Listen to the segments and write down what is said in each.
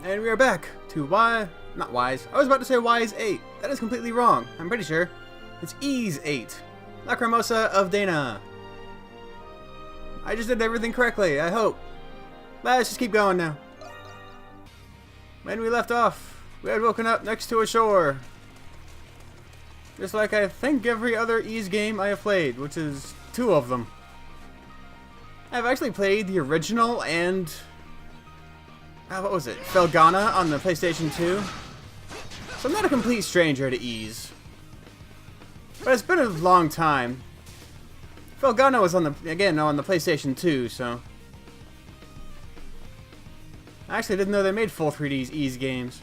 And we are back to not Ys. I was about to say Ys VIII. That is completely wrong. I'm pretty sure. It's Ys VIII. Lacrimosa of Dana. I just did everything correctly, I hope. Let's just keep going now. When we left off, we had woken up next to a shore. Just like I think every other Ys game I have played, which is 2 of them. I've actually played the original and what was it? Felghana on the PlayStation 2. So I'm not a complete stranger to Ys. But it's been a long time. Felghana was on the PlayStation 2, so I actually didn't know they made full 3D Ys games.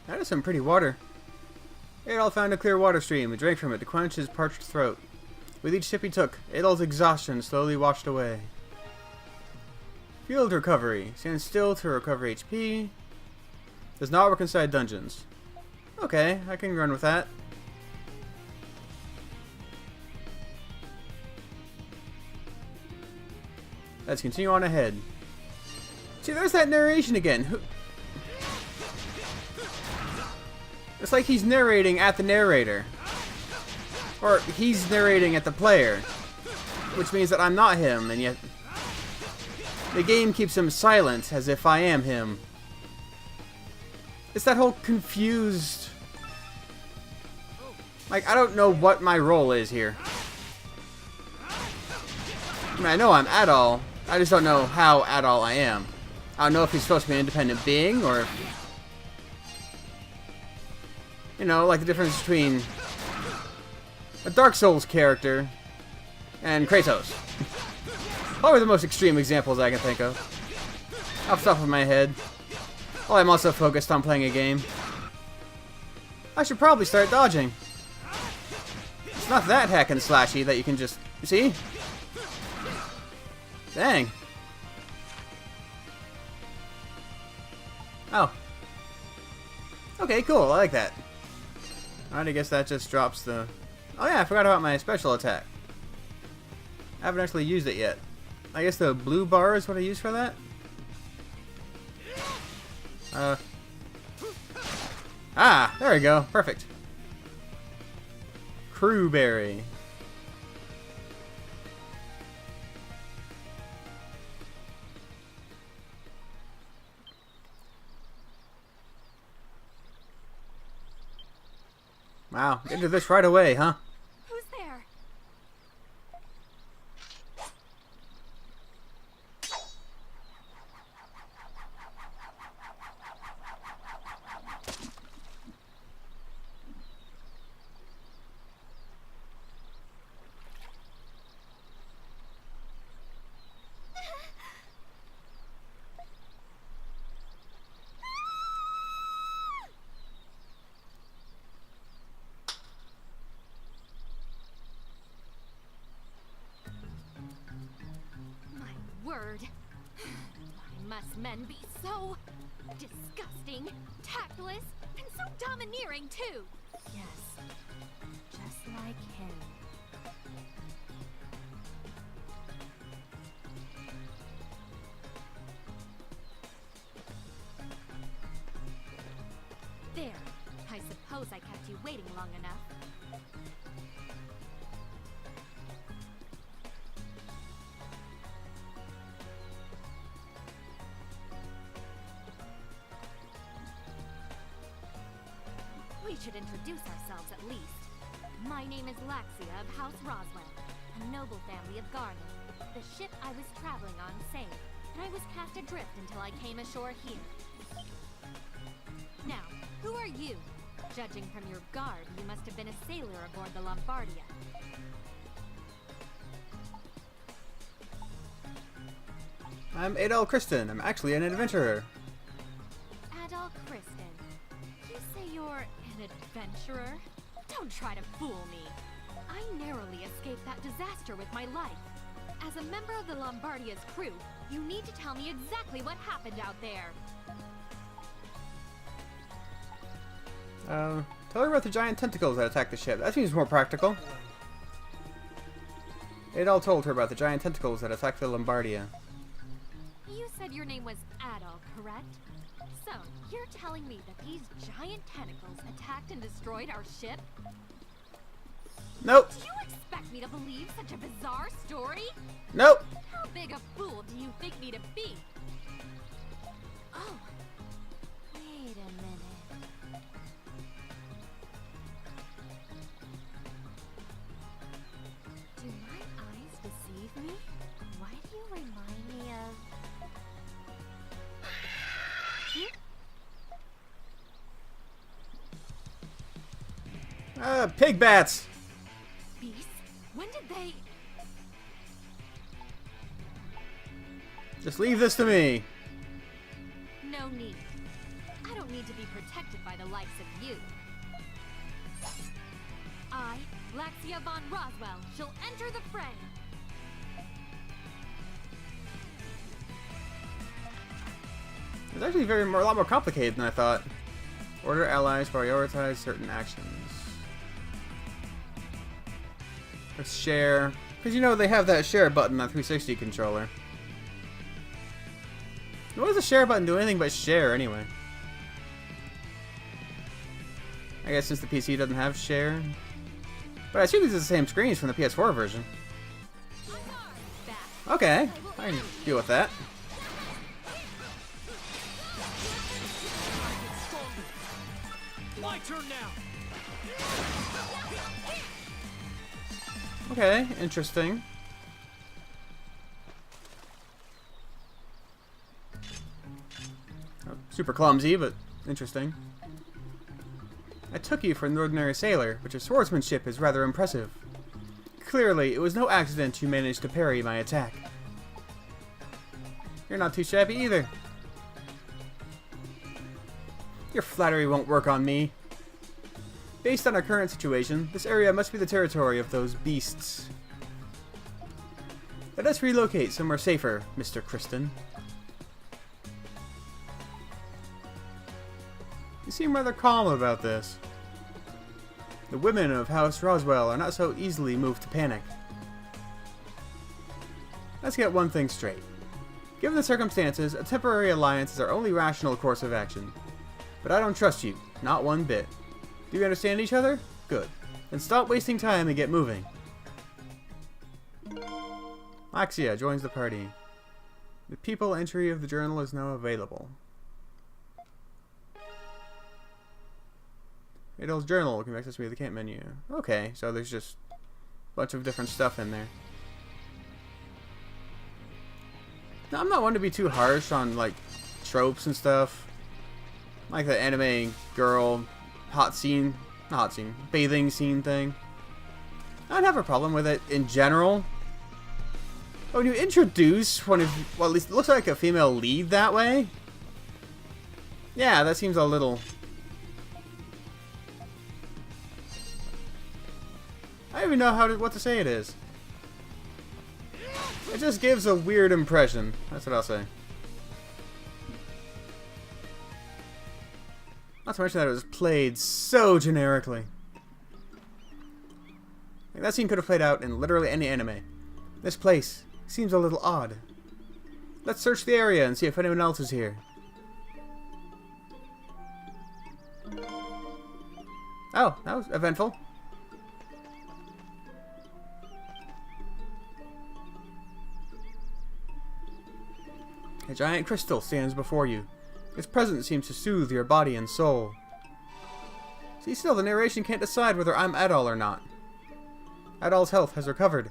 That is some pretty water. Adol found a clear water stream and drank from it to quench his parched throat. With each sip he took, Adol's exhaustion slowly washed away. Field recovery. Stand still to recover HP. Does not work inside dungeons. Okay, I can run with that. Let's continue on ahead. See, there's that narration again. It's like he's narrating at the narrator. Or he's narrating at the player. Which means that I'm not him, and yet the game keeps him silent as if I am him. It's that whole confused... Like, I don't know what my role is here. I mean, I know I'm Adol. I just don't know how Adol I am. I don't know if he's supposed to be an independent being, or if... You know, like the difference between a Dark Souls character and Kratos. Probably the most extreme examples I can think of. Off the top of my head. While I'm also focused on playing a game. I should probably start dodging. It's not that hack and slashy that you can just... See? Dang. Oh. Okay, cool. I like that. Alright, I guess that just drops the... Oh yeah, I forgot about my special attack. I haven't actually used it yet. I guess the blue bar is what I use for that? Ah, there we go. Perfect. Crewberry. Wow, get into this right away, huh? Who's there? Word. Why must men be so disgusting, tactless, and so domineering too? Yes, just like him. There. I suppose I kept you waiting long enough. We should introduce ourselves at least. My name is Laxia of House Roswell, a noble family of Garland. The ship I was traveling on sailed, and I was cast adrift until I came ashore here. Now, who are you? Judging from your garb, you must have been a sailor aboard the Lombardia. I'm Adol Kristen. I'm actually an adventurer. Adol Kristen. You say you're an adventurer? Don't try to fool me. I narrowly escaped that disaster with my life. As a member of the Lombardia's crew, you need to tell me exactly what happened out there. Tell her about the giant tentacles that attacked the ship. That seems more practical. Adol told her about the giant tentacles that attacked the Lombardia. You said your name was Adol, correct? So, you're telling me that these giant tentacles attacked and destroyed our ship? Nope. Do you expect me to believe such a bizarre story? Nope. How big a fool do you think me to be? Oh, Wait a minute. Do my eyes deceive me? Why do you remind me of... Pig bats. beasts? When did they... Just leave this to me. No need. I don't need to be protected by the likes of you. I, Laxia von Roswell, shall enter the fray. It's actually a lot more complicated than I thought. Order allies, prioritize certain actions. Let's share. Because you know they have that share button on 360 controller. What does the share button do anything but share anyway? I guess since the PC doesn't have share. But I assume these are the same screens from the PS4 version. Okay, I can deal with that. My turn now. Okay, interesting. Super clumsy, but interesting. I took you for an ordinary sailor, but your swordsmanship is rather impressive. Clearly, it was no accident you managed to parry my attack. You're not too shabby either. Your flattery won't work on me. Based on our current situation, this area must be the territory of those beasts. Let us relocate somewhere safer, Mr. Kristen. You seem rather calm about this. The women of House Roswell are not so easily moved to panic. Let's get one thing straight. Given the circumstances, a temporary alliance is our only rational course of action. But I don't trust you, not one bit. Do we understand each other? Good. Then stop wasting time and get moving. Laxia joins the party. The people entry of the journal is now available. Adol's journal can be accessed via the camp menu. Okay, so there's just a bunch of different stuff in there. Now, I'm not one to be too harsh on like tropes and stuff. Like the anime girl bathing scene thing. I don't have a problem with it in general. But when you introduce one of, well, at least it looks like a female lead that way. Yeah, that seems a little. I don't even know what to say it is. It just gives a weird impression. That's what I'll say. Not to mention that it was played so generically. Like, that scene could have played out in literally any anime. This place seems a little odd. Let's search the area and see if anyone else is here. Oh, that was eventful. A giant crystal stands before you. Its presence seems to soothe your body and soul. See, still, the narration can't decide whether I'm Adol or not. Adol's health has recovered.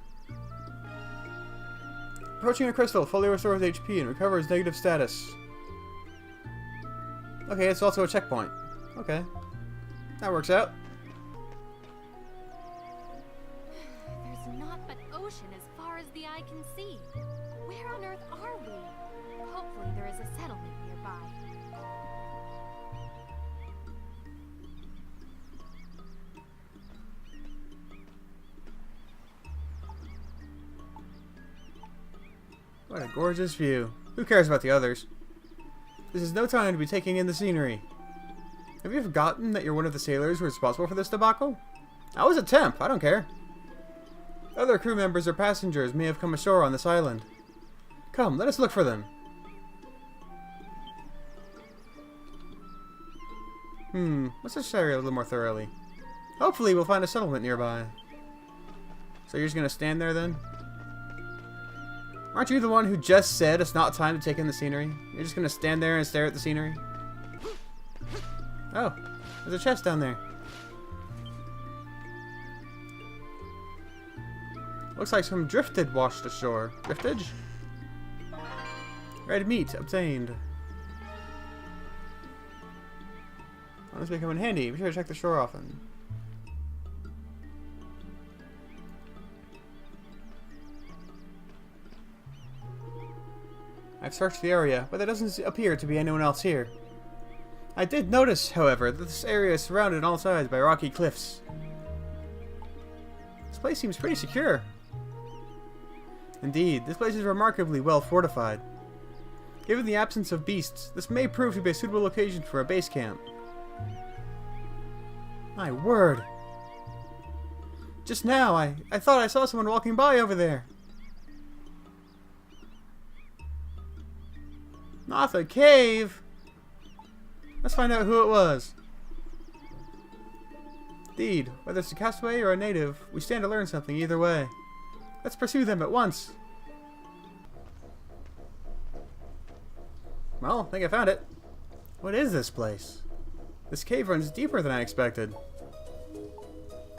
Approaching a crystal fully restores HP and recovers negative status. Okay, it's also a checkpoint. Okay. That works out. There's naught but ocean as far as the eye can see. Where on earth are we? Hopefully there is a settlement nearby. What a gorgeous view. Who cares about the others? This is no time to be taking in the scenery. Have you forgotten that you're one of the sailors who are responsible for this debacle? I was a temp, I don't care. Other crew members or passengers may have come ashore on this island. Come, let us look for them. Let's just area a little more thoroughly. Hopefully we'll find a settlement nearby. So you're just gonna stand there then? Aren't you the one who just said it's not time to take in the scenery? You're just gonna stand there and stare at the scenery? Oh, there's a chest down there. Looks like some drifted washed ashore. Driftage? Red meat obtained. Oh, this may come in handy. Be sure to check the shore often. I've searched the area, but there doesn't appear to be anyone else here. I did notice, however, that this area is surrounded on all sides by rocky cliffs. This place seems pretty secure. Indeed, this place is remarkably well fortified. Given the absence of beasts, this may prove to be a suitable location for a base camp. My word! Just now, I thought I saw someone walking by over there. Not the cave! Let's find out who it was. Indeed, whether it's a castaway or a native, we stand to learn something either way. Let's pursue them at once. Well, I think I found it. What is this place? This cave runs deeper than I expected.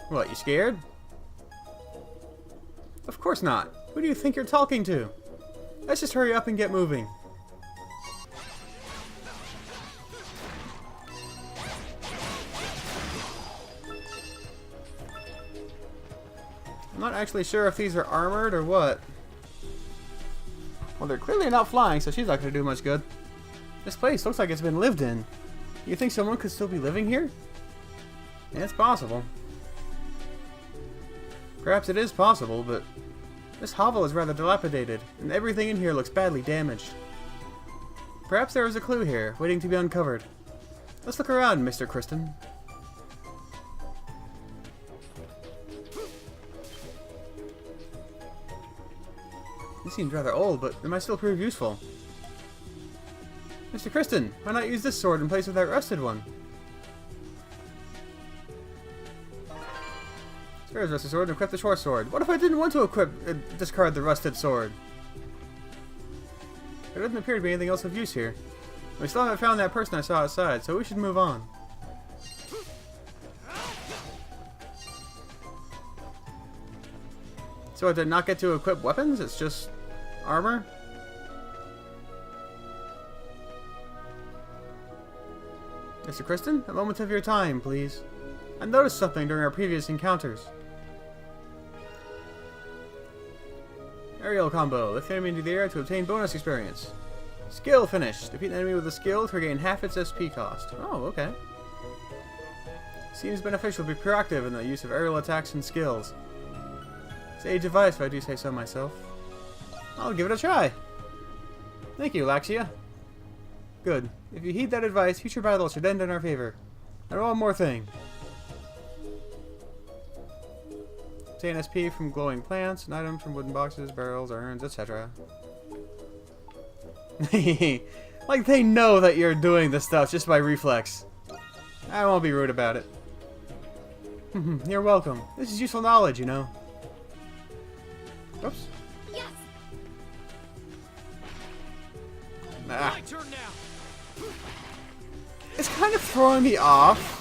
What, you scared? Of course not. Who do you think you're talking to? Let's just hurry up and get moving. I'm not actually sure if these are armored or what. Well, they're clearly not flying, so she's not going to do much good. This place looks like it's been lived in. You think someone could still be living here? Yeah, it's possible. Perhaps it is possible, but this hovel is rather dilapidated, and everything in here looks badly damaged. Perhaps there is a clue here, waiting to be uncovered. Let's look around, Mr. Kristen. These seem rather old, but they might still prove useful. Mr. Kristen, why not use this sword in place of that rusted one? There's rusted sword and equip the short sword. What if I didn't want to discard the rusted sword? There doesn't appear to be anything else of use here. We still haven't found that person I saw outside, so we should move on. So I did not get to equip weapons? It's just armor? Mr. Kristen, a moment of your time, please. I noticed something during our previous encounters. Aerial combo. Lift the enemy into the air to obtain bonus experience. Skill finish. Defeat an enemy with a skill to regain half its SP cost. Oh, okay. Seems beneficial to be proactive in the use of aerial attacks and skills. Sage advice if I do say so myself. I'll give it a try. Thank you, Laxia. Good. If you heed that advice, future battles should end in our favor. And one more thing. Obtain SP from glowing plants, and items from wooden boxes, barrels, urns, etc. Like they know that you're doing this stuff just by reflex. I won't be rude about it. You're welcome. This is useful knowledge, you know. Oops. Yes. My turn now. It's kind of throwing me off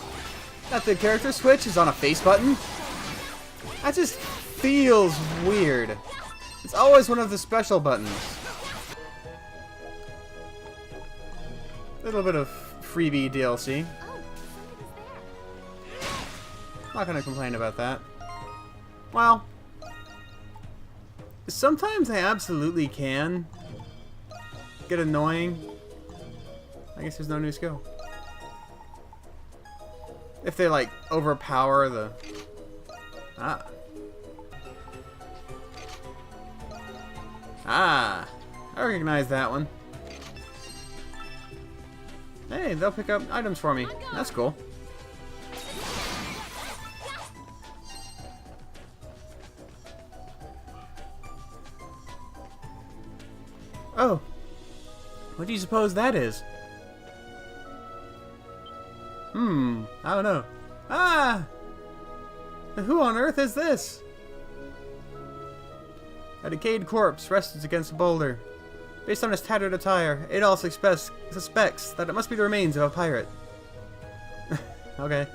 that the character switch is on a face button. That just feels weird. It's always one of the special buttons. A little bit of freebie DLC. Oh, somebody's there. Not gonna complain about that. Well, sometimes I absolutely can get annoying. I guess there's no new skill. If they like overpower the... Ah. Ah. I recognize that one. Hey, they'll pick up items for me. That's cool. Oh. What do you suppose that is? I don't know. Ah! Who on earth is this? A decayed corpse rests against a boulder. Based on his tattered attire, Adolf suspects that it must be the remains of a pirate. Okay.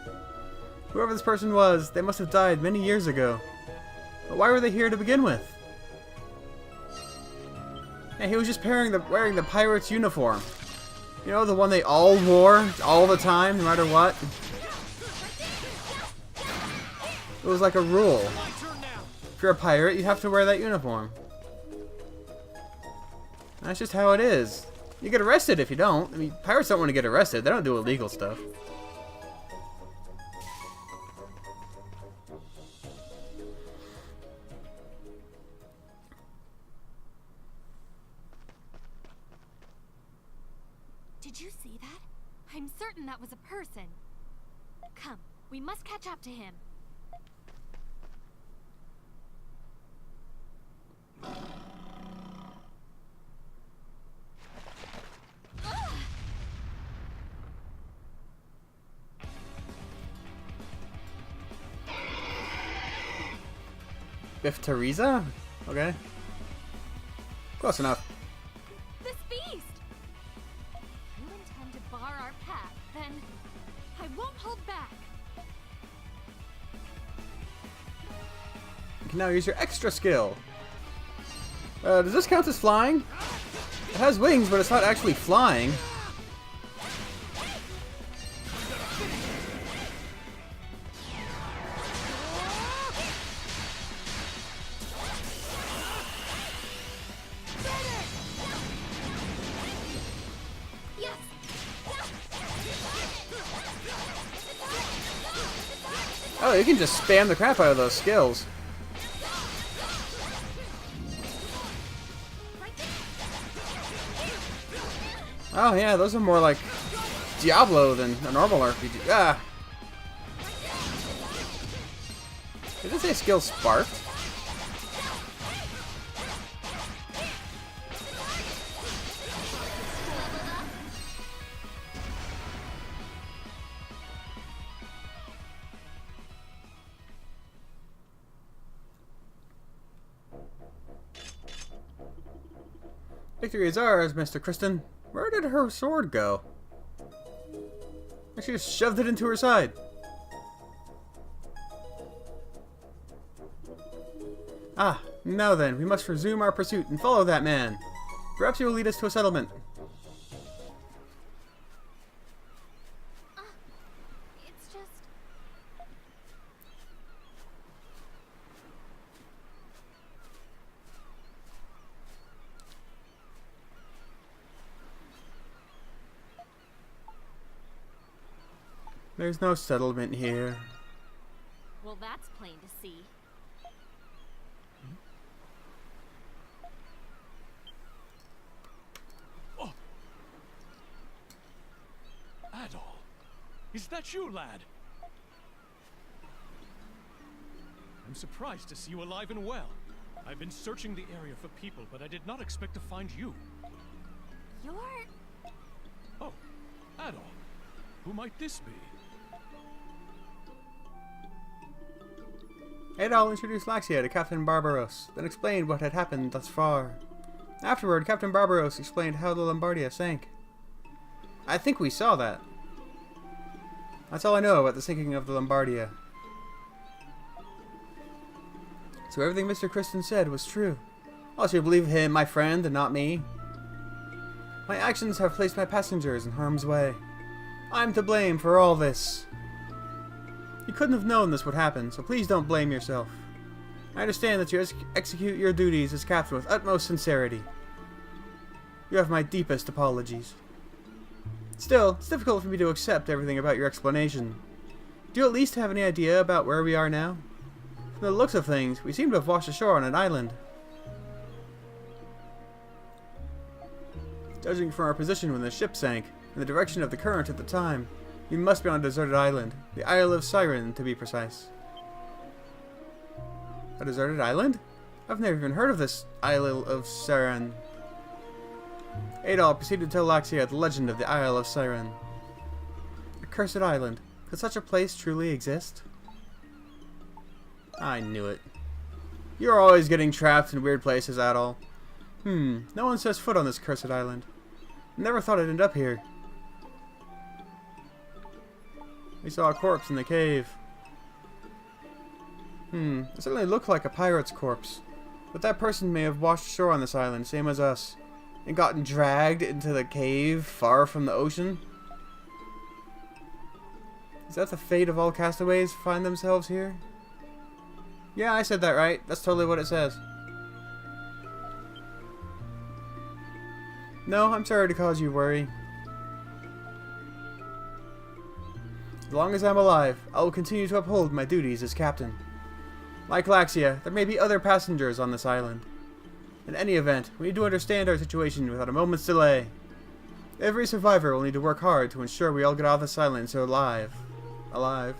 Whoever this person was, they must have died many years ago. But why were they here to begin with? And he was just wearing the pirate's uniform. You know, the one they all wore, all the time, no matter what? It was like a rule. If you're a pirate, you have to wear that uniform. That's just how it is. You get arrested if you don't. I mean, pirates don't want to get arrested. They don't do illegal stuff. Did you see that? I'm certain that was a person. Come, we must catch up to him. Biff Teresa? Okay. Close enough. This beast! If you intend to bar our path, then I won't hold back. You can now use your extra skill. Does this count as flying? It has wings, but it's not actually flying. Oh, you can just spam the crap out of those skills. Oh yeah, those are more like Diablo than a normal RPG. Ah! Did it say skill sparked? Victory is ours, Mr. Kristen. Where did her sword go? She just shoved it into her side. Ah, now then, we must resume our pursuit and follow that man. Perhaps he will lead us to a settlement. It's just... There's no settlement here. Well, that's plain to see. Oh. Adol, is that you, lad? I'm surprised to see you alive and well. I've been searching the area for people, but I did not expect to find you. You're... Oh, Adol. Who might this be? Adol introduced Laxia to Captain Barbaros, then explained what had happened thus far. Afterward, Captain Barbaros explained how the Lombardia sank. I think we saw that. That's all I know about the sinking of the Lombardia. So everything Mr. Kristen said was true. Also, you believe him, my friend, and not me? My actions have placed my passengers in harm's way. I'm to blame for all this. You couldn't have known this would happen, so please don't blame yourself. I understand that you execute your duties as captain with utmost sincerity. You have my deepest apologies. Still, it's difficult for me to accept everything about your explanation. Do you at least have any idea about where we are now? From the looks of things, we seem to have washed ashore on an island. Judging from our position when the ship sank, in the direction of the current at the time. We must be on a deserted island. The Isle of Siren, to be precise. A deserted island? I've never even heard of this Isle of Siren. Adol proceeded to tell Laxia the legend of the Isle of Siren. A cursed island. Could such a place truly exist? I knew it. You're always getting trapped in weird places, Adol. No one sets foot on this cursed island. Never thought I'd end up here. We saw a corpse in the cave. It certainly looked like a pirate's corpse. But that person may have washed ashore on this island, same as us, and gotten dragged into the cave far from the ocean. Is that the fate of all castaways find themselves here? Yeah, I said that right. That's totally what it says. No, I'm sorry to cause you worry. As long as I'm alive, I will continue to uphold my duties as captain. Like Laxia, there may be other passengers on this island. In any event, we need to understand our situation without a moment's delay. Every survivor will need to work hard to ensure we all get off this island so alive. Alive?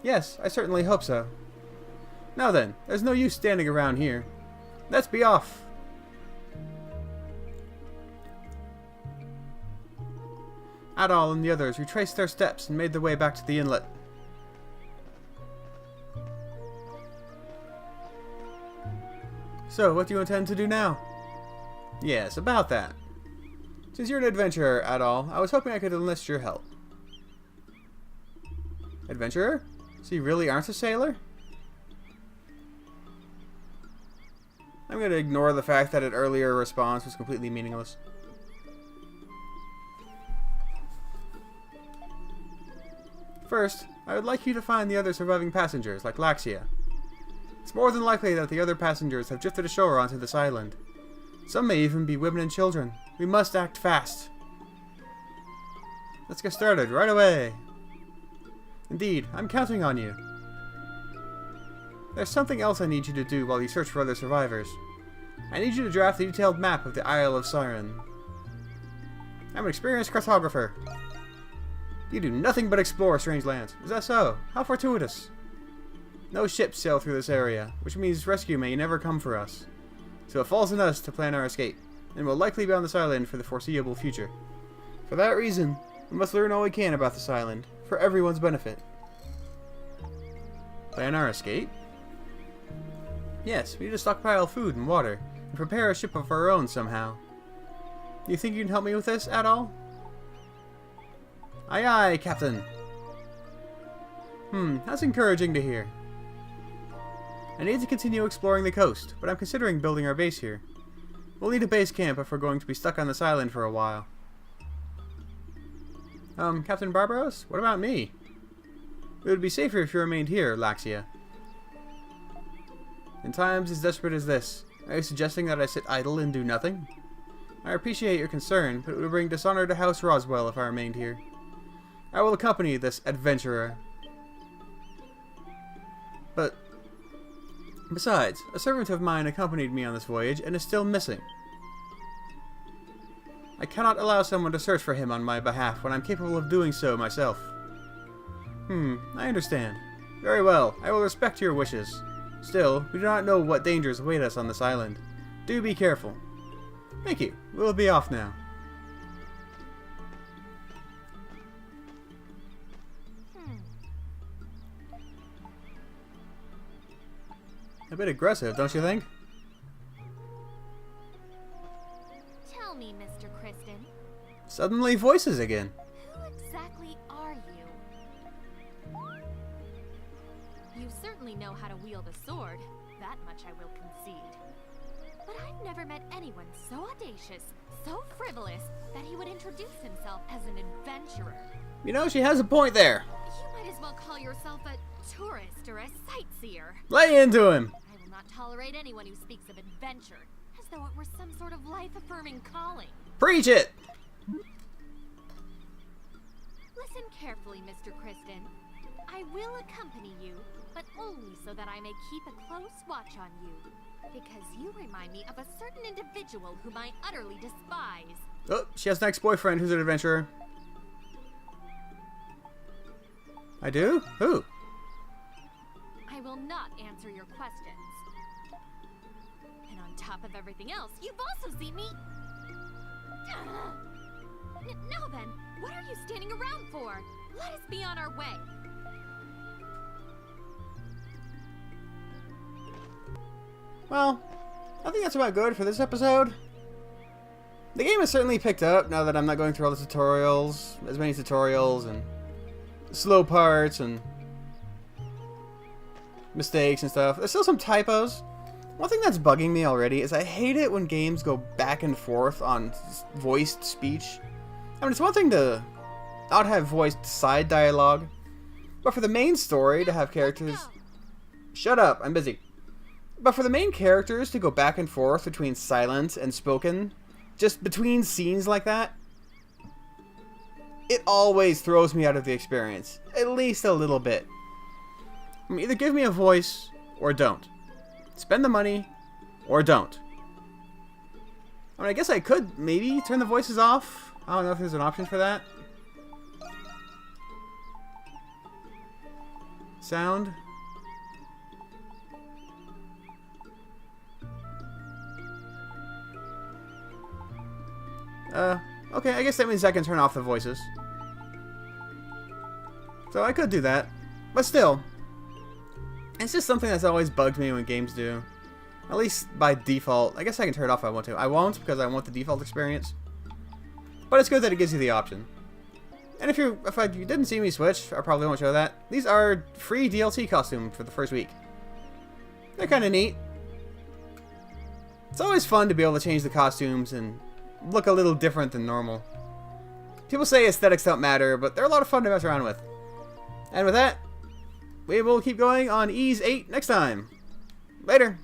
Yes, I certainly hope so. Now then, there's no use standing around here. Let's be off! Adol and the others retraced their steps and made their way back to the inlet. So, what do you intend to do now? Yes, about that. Since you're an adventurer, Adol, I was hoping I could enlist your help. Adventurer? So you really aren't a sailor? I'm going to ignore the fact that an earlier response was completely meaningless. First, I would like you to find the other surviving passengers, like Laxia. It's more than likely that the other passengers have drifted ashore onto this island. Some may even be women and children. We must act fast. Let's get started right away. Indeed, I'm counting on you. There's something else I need you to do while you search for other survivors. I need you to draft a detailed map of the Isle of Siren. I'm an experienced cartographer. You do nothing but explore strange lands. Is that so? How fortuitous. No ships sail through this area, which means rescue may never come for us. So it falls on us to plan our escape, and we'll likely be on this island for the foreseeable future. For that reason, we must learn all we can about this island, for everyone's benefit. Plan our escape? Yes, we need to stockpile food and water, and prepare a ship of our own somehow. You think you can help me with this at all? Aye aye, Captain. That's encouraging to hear. I need to continue exploring the coast, but I'm considering building our base here. We'll need a base camp if we're going to be stuck on this island for a while. Captain Barbaros, what about me? It would be safer if you remained here, Laxia. In times as desperate as this, are you suggesting that I sit idle and do nothing? I appreciate your concern, but it would bring dishonor to House Roswell if I remained here. I will accompany this adventurer. But, besides, a servant of mine accompanied me on this voyage and is still missing. I cannot allow someone to search for him on my behalf when I'm capable of doing so myself. I understand. Very well, I will respect your wishes. Still, we do not know what dangers await us on this island. Do be careful. Thank you. We'll be off now. A bit aggressive, don't you think? Tell me, Mr. Kristen, Suddenly voices again. who exactly are you? You certainly know how to wield a sword. That much I will concede. But I've never met anyone so audacious, so frivolous, that he would introduce himself as an adventurer. You know, she has a point there. You might as well call yourself a tourist or a sightseer. Lay into him. I will not tolerate anyone who speaks of adventure, as though it were some sort of life-affirming calling. Preach it. Listen carefully, Mr. Kristen. I will accompany you, but but only so that I may keep a close watch on you. Because you remind me of a certain individual whom I utterly despise. Oh, she has an ex-boyfriend who's an adventurer. I do? Who? I will not answer your questions. And on top of everything else, you've also seen me... Now then, what are you standing around for? Let us be on our way. Well, I think that's about good for this episode. The game has certainly picked up now that I'm not going through all the tutorials, as many tutorials and slow parts and mistakes and stuff. There's still some typos. One thing that's bugging me already is I hate it when games go back and forth on voiced speech. I mean, it's one thing to not have voiced side dialogue, but for the main story to have characters... Shut up, I'm busy. But for the main characters to go back and forth between silent and spoken, just between scenes like that, it always throws me out of the experience. At least a little bit. I mean, either give me a voice or don't. Spend the money or don't. I mean, I guess I could maybe turn the voices off. I don't know if there's an option for that. Sound. Okay, I guess that means I can turn off the voices. So I could do that. But still, it's just something that's always bugged me when games do. At least by default. I guess I can turn it off if I want to. I won't because I want the default experience. But it's good that it gives you the option. And if you didn't see me switch, I probably won't show that. These are free DLC costumes for the first week. They're kind of neat. It's always fun to be able to change the costumes and look a little different than normal. People say aesthetics don't matter, but they're a lot of fun to mess around with. And with that, we will keep going on Ys VIII next time. Later.